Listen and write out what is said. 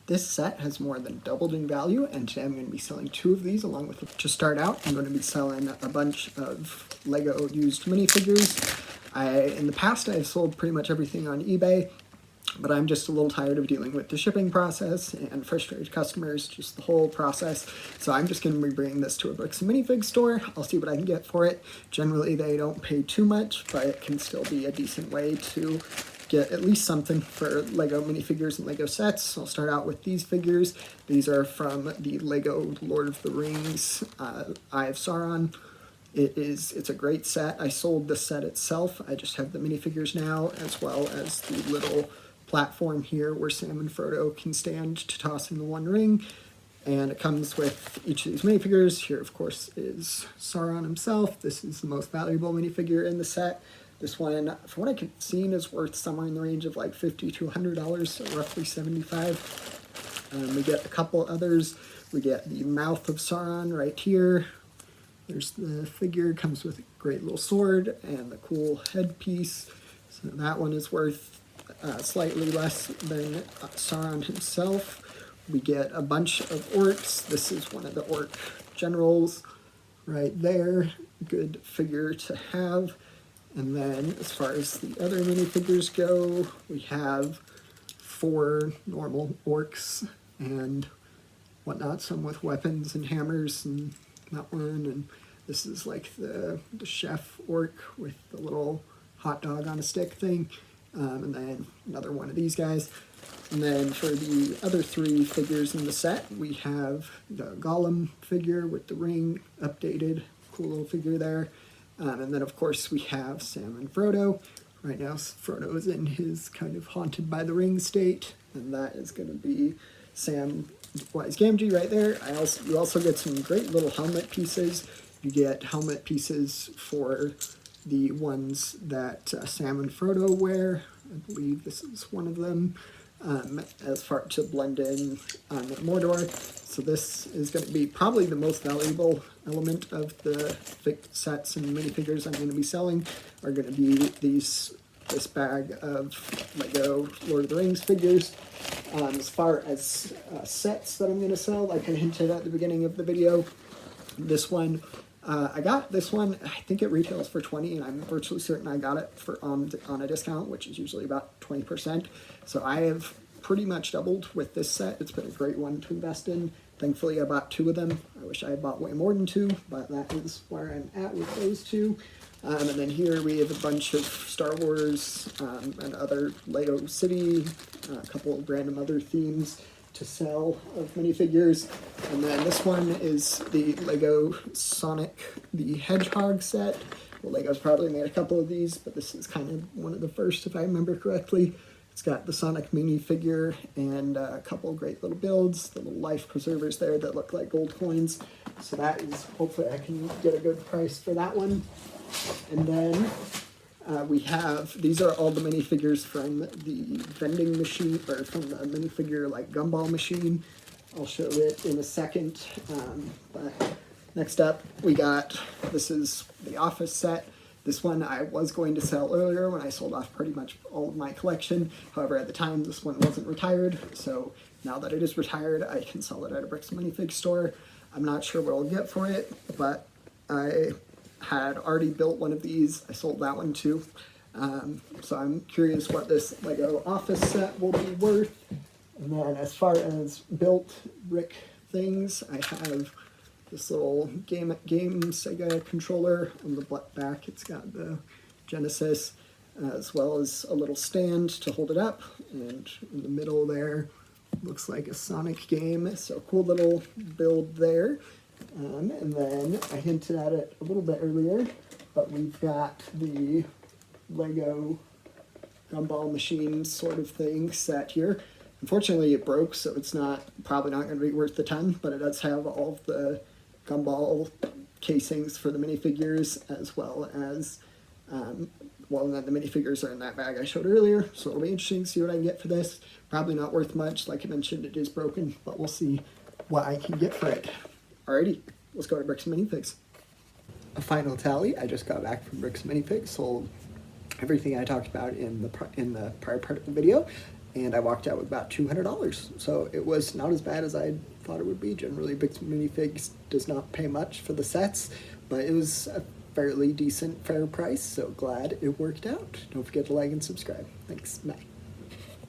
This set has more than doubled in value, and today I'm going to be selling 2 of these along with, to start out, I'm going to be selling a bunch of LEGO used minifigures. In the past, I've sold pretty much everything on eBay, but I'm just a little tired of dealing with the shipping process and frustrated customers, just the whole process. So I'm just going to be bringing this to a Bricks and Minifig store. I'll see what I can get for it. Generally, they don't pay too much, but it can still be a decent way to get at least something for LEGO minifigures and LEGO sets. I'll start out with these figures. These are from the LEGO Lord of the Rings Eye of Sauron. It's a great set. I sold the set itself. I just have the minifigures now, as well as the little platform here where Sam and Frodo can stand to toss in the One Ring. And it comes with each of these minifigures. Here, of course, is Sauron himself. This is the most valuable minifigure in the set. This one, from what I can see, is worth somewhere in the range of like $50 to $100, so roughly $75. We get a couple others. We get the mouth of Sauron right here. There's the figure, comes with a great little sword and the cool headpiece. So that one is worth slightly less than Sauron himself. We get a bunch of orcs. This is one of the orc generals right there. Good figure to have. And then as far as the other minifigures go, we have 4 normal orcs and whatnot, some with weapons and hammers and that one. And this is like the chef orc with the little hot dog on a stick thing. And then another one of these guys. And then for the other 3 figures in the set, we have the Gollum figure with the ring updated. Cool little figure there. And then, of course, we have Sam and Frodo. Right now, Frodo is in his kind of haunted by the ring state, and that is going to be Sam Wise Gamgee right there. You also get some great little helmet pieces. You get helmet pieces for the ones that Sam and Frodo wear. I believe this is one of them, as far to blend in on Mordor. So this is going to be probably the most valuable element of the sets and minifigures I'm going to be selling, are going to be this bag of LEGO Lord of the Rings figures. As far as sets that I'm going to sell, like I hinted at the beginning of the video, this one, I got this one, I think it retails for $20, and I'm virtually certain I got it for on a discount, which is usually about 20%. So I have pretty much doubled with this set. It's been a great one to invest in. Thankfully, I bought 2 of them. I wish I had bought way more than 2, but that is where I'm at with those 2. And then here we have a bunch of Star Wars and other LEGO City, a couple of random other themes to sell of minifigures. And then this one is the LEGO Sonic the Hedgehog set. Well, LEGO's probably made a couple of these, but this is kind of one of the first, if I remember correctly. It's got the Sonic minifigure and a couple of great little builds, the little life preservers there that look like gold coins. So that is, hopefully I can get a good price for that one. And then we have, these are all the minifigures from the vending machine, or from the minifigure like gumball machine. I'll show it in a second. But next up, we got, this is the Office set. This one I was going to sell earlier when I sold off pretty much all of my collection. However, at the time, this one wasn't retired. So now that it is retired, I can sell it at a Bricks and Minifig store. I'm not sure what I'll get for it, but I had already built one of these. I sold that one too. So I'm curious what this LEGO Office set will be worth. And then as far as built brick things, I have this little game Sega controller. On the back, it's got the Genesis, as well as a little stand to hold it up. And in the middle there, looks like a Sonic game. So cool little build there. And then I hinted at it a little bit earlier, but we've got the LEGO gumball machine sort of thing set here. Unfortunately, it broke, so it's probably not going to be worth the ton, but it does have all of the gumball casings for the minifigures, as well as, then the minifigures are in that bag I showed earlier, so it'll be interesting to see what I can get for this. Probably not worth much, like I mentioned, it is broken, but we'll see what I can get for it. Alrighty, let's go to Bricks and Minifigs. A final tally, I just got back from Bricks and Minifigs, sold everything I talked about in the prior part of the video. and I walked out with about $200. So it was not as bad as I thought it would be. Generally, Big Minifigs does not pay much for the sets, but it was a fairly decent, fair price, so glad it worked out. Don't forget to like and subscribe. Thanks, bye.